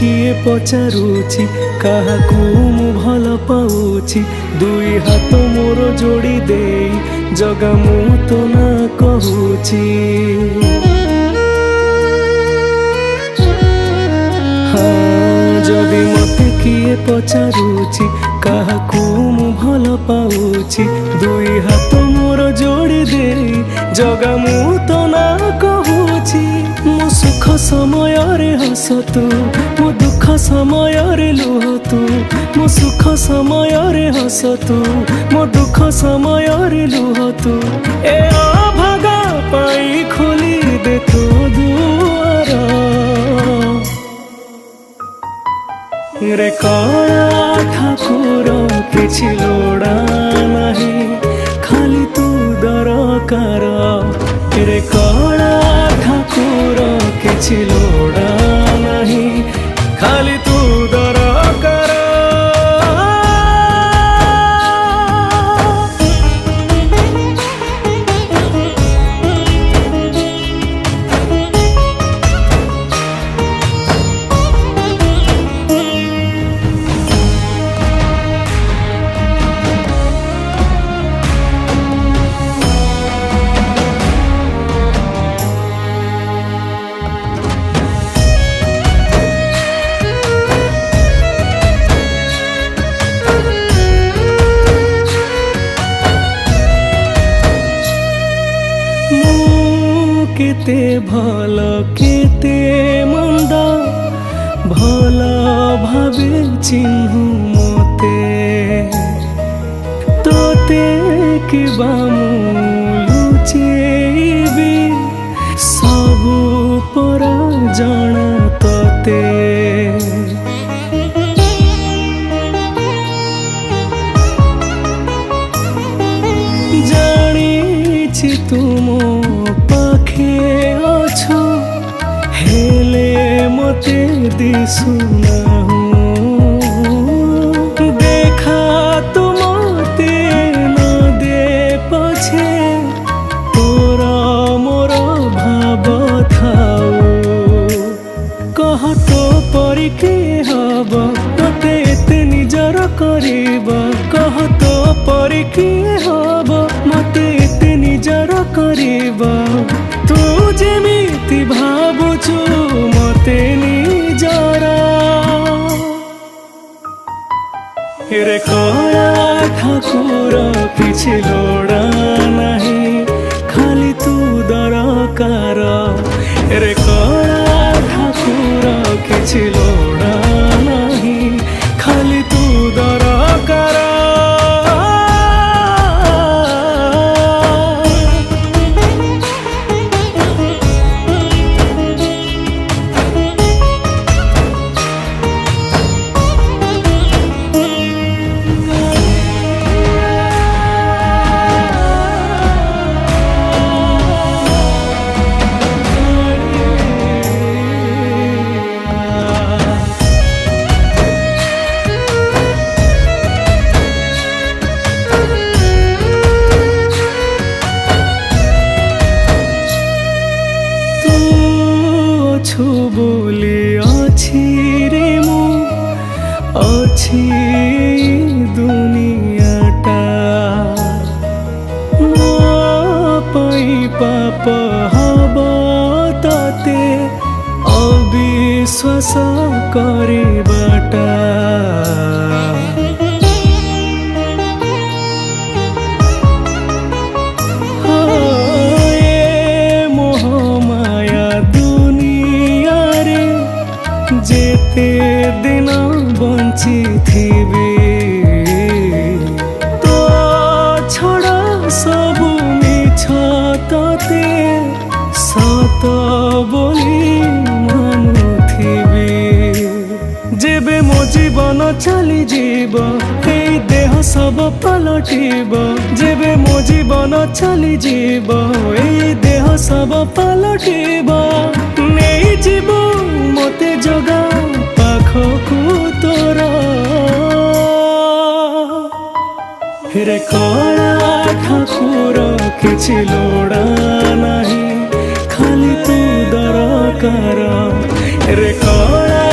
किए पचारुची काहाकू मु भल पाउची दुई हाथ मोर जोड़ी दे जगा मु तो ना कहूची जदि मते किए पचारुची काहाकू मु भल पाउची दुई हाथ मोर जोड़ी दे जगा मु तो ना कहूची मो सुख समय रे हस तू मो दुख समय रे लुह तू मो सुख समय रे हस तू मो दुख समय रे लुह तू ए अभागा पाई खोली दे तू दुआर रे कला ठाकुर किछि लोड़ा नहीं खाली तू दरकार रे कला ठाकुर किछि लोड़ा नहीं खाली तू दरकार केते भल केते मंद भल भावे चिन्हु मते तोते किबा मु लुचेबी सबु पर जाना तोते जानी तुम पाखे अछो हेले मते दिसुना देखा तो मते न दे पछे तोरा मोर भाव थाओ कह तो परी के हब मते एते निजर करिब कह तो परी के हब मते एते निजर करिब तू जेमिति भाबुछु मते निजर रे कला ठाकुर किछि लोड़ा नहीं खाली तू दरकार रे कला ठाकुर किछि लोड़ा नहीं खाली तू दरकार बोली अच्छी रे मु अच्छी दुनियाटा मो पई पाप हब तते अविश्वास करिबाटा जेते दिन बंची थी तो छड़ा सबु मिछ तते सत बोली मानुथिबी जेबे मो जीवन चली जीव ए देह सब पलटिब जेबे मो जीवन चली जीव ए देह सब पलटिब नहीं जीव मते जगा पाखकू तोरा रे कला ठाकुर किछि लोड़ा नहीं खाली तू दरकार रे कला